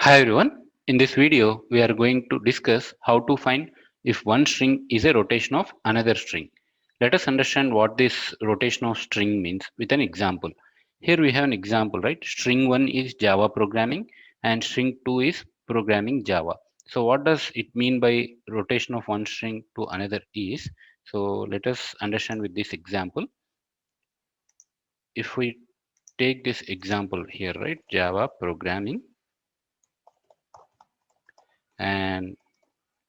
Hi everyone. In this video, we are going to discuss how to find if one string is a rotation of another string. Let us understand what this rotation of string means with an example. Here we have an example, right? String 1 is Java programming and string 2 is programming Java. So what does it mean by rotation of one string to another is? So let us understand with this example. If we take this example here, right? Java programming, and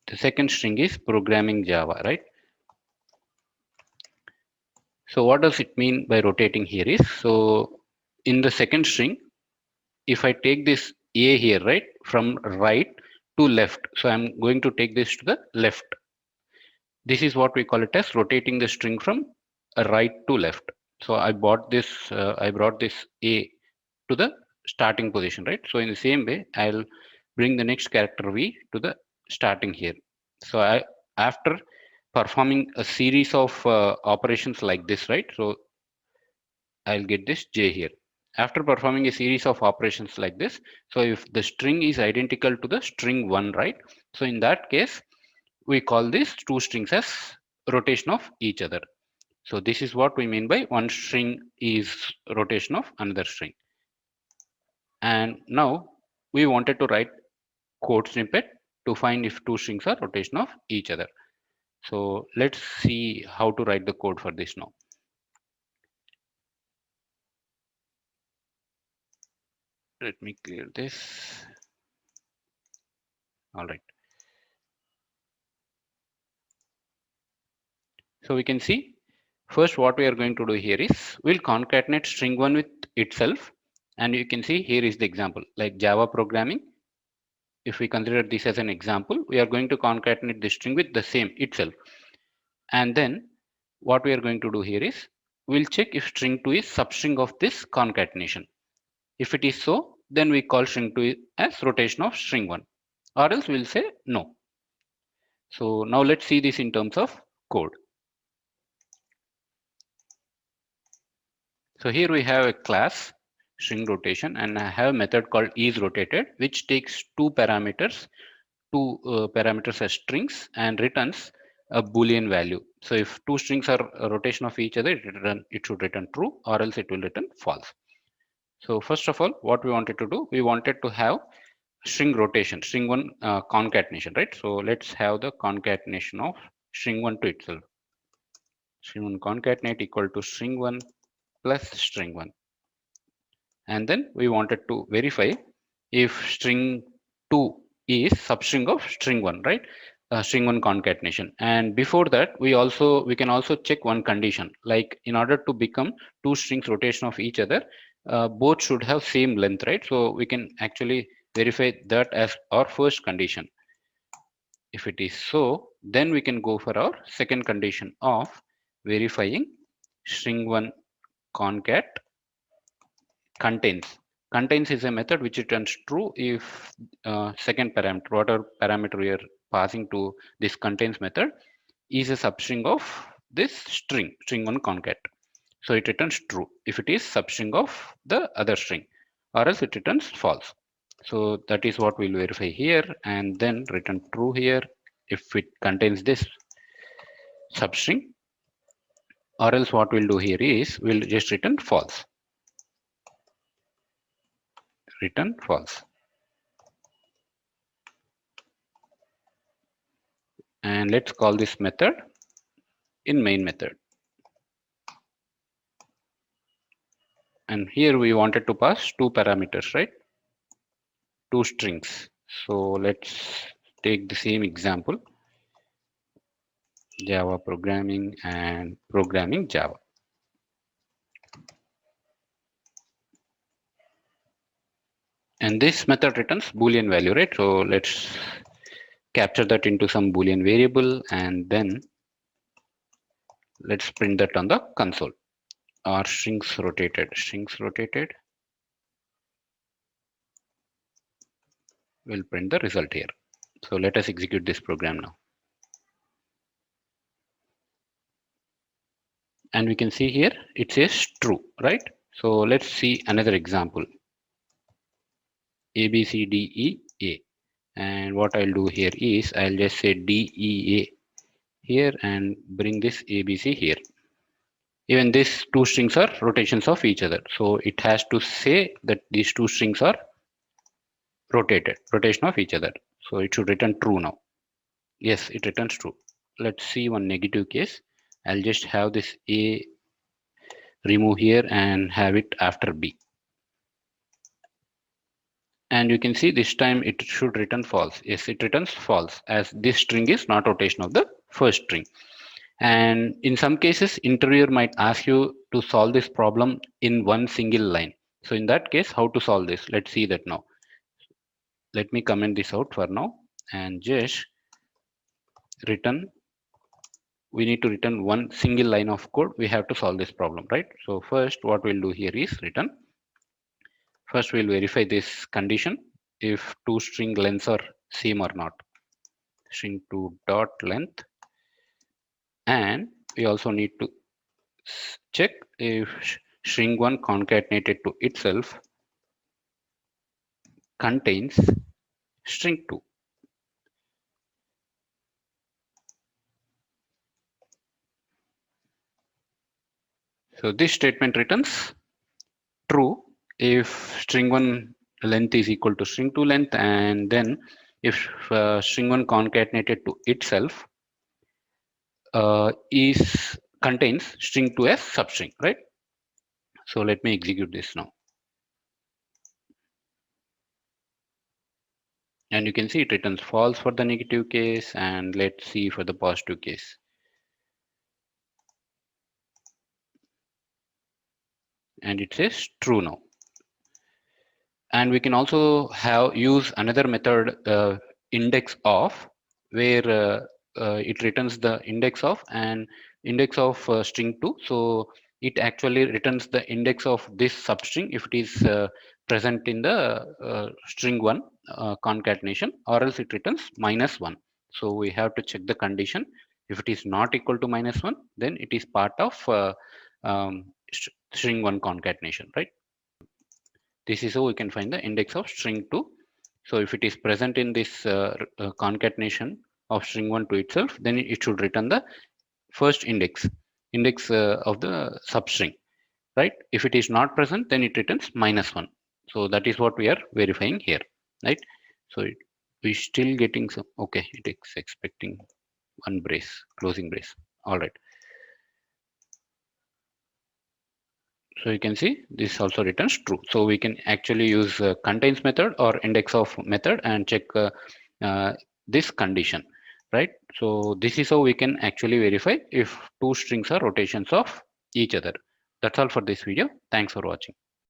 the second string is programming Java, right? So what does it mean by rotating here is, so in the second string, if I take this A here, right, from right to left, so I'm going to take this to the left. This is what we call it as rotating the string from right to left. So I brought this A to the starting position, right? So in the same way, I'll bring the next character V to the starting here. So after performing a series of operations like this, right? So I'll get this J here. After performing a series of operations like this, so if the string is identical to the string 1, right? So in that case, we call these two strings as rotation of each other. So this is what we mean by one string is rotation of another string. And now we wanted to write code snippet to find if two strings are rotation of each other. So let's see how to write the code for this now. Let me clear this. All right. So we can see first what we are going to do here is we'll concatenate string 1 with itself, and you can see here is the example like Java programming. If we consider this as an example, we are going to concatenate the string with the same itself, and then what we are going to do here is we'll check if string 2 is substring of this concatenation. If it is so, then we call string 2 as rotation of string 1, or else we'll say no. So now let's see this in terms of code. So here we have a class string rotation, and I have a method called isRotated, which takes two parameters as strings and returns a boolean value. So if two strings are a rotation of each other, it should return true, or else it will return false. So first of all, what we wanted to do, we wanted to have string rotation, string 1 concatenation, right? So let's have the concatenation of string 1 to itself. String 1 concatenate equal to string 1 plus string 1. And then we wanted to verify if string 2 is substring of string 1, right? String 1 concatenation. And before that, we can also check one condition, like in order to become two strings rotation of each other, both should have same length, right? So we can actually verify that as our first condition. If it is so, then we can go for our second condition of verifying string 1 concat contains. Contains is a method which returns true if second parameter, whatever parameter we are passing to this contains method, is a substring of this string 1 concat. So it returns true if it is substring of the other string, or else it returns false. So that is what we'll verify here, and then return true here if it contains this substring, or else what we'll do here is we'll just return false. Return false. And let's call this method in main method. And here we wanted to pass two parameters, right? Two strings. So let's take the same example, Java programming and programming Java. And this method returns Boolean value, right? So let's capture that into some Boolean variable, and then let's print that on the console. Our strings rotated. We'll print the result here. So let us execute this program now. And we can see here it says true, right? So let's see another example. A, B, C, D, E A. And what I'll do here is I'll just say DEA here and bring this ABC here. Even these two strings are rotations of each other. So it has to say that these two strings are rotation of each other. So it should return true now. Yes, it returns true. Let's see one negative case. I'll just have this A remove here and have it after B. And you can see this time it should return false. Yes, it returns false as this string is not rotation of the first string. And in some cases, interviewer might ask you to solve this problem in one single line. So in that case, how to solve this? Let's see that now. Let me comment this out for now and just return. We need to return one single line of code. We have to solve this problem, right? So first, what we'll do here is return. First, we'll verify this condition if two string lengths are same or not. String 2 dot length, and we also need to check if string 1 concatenated to itself contains string 2. So this statement returns true if string 1 length is equal to string 2 length, and then if string 1 concatenated to itself is contains string 2 as substring, right? So let me execute this now. And you can see it returns false for the negative case, and let's see for the positive case. And it says true now. And we can also have use another method, index of, where it returns the index of and index of string 2. So it actually returns the index of this substring if it is present in the string 1 concatenation, or else it returns -1. So we have to check the condition. If it is not equal to -1, then it is part of string 1 concatenation, right? This is how we can find the index of string 2. So if it is present in this concatenation of string 1 to itself, then it should return the first index of the substring, right? If it is not present, then it returns -1. So that is what we are verifying here, right? So we still getting some, okay, it is expecting one brace, closing brace. All right. So you can see this also returns true. So we can actually use contains method or index of method and check this condition, right? So this is how we can actually verify if two strings are rotations of each other. That's all for this video. Thanks for watching.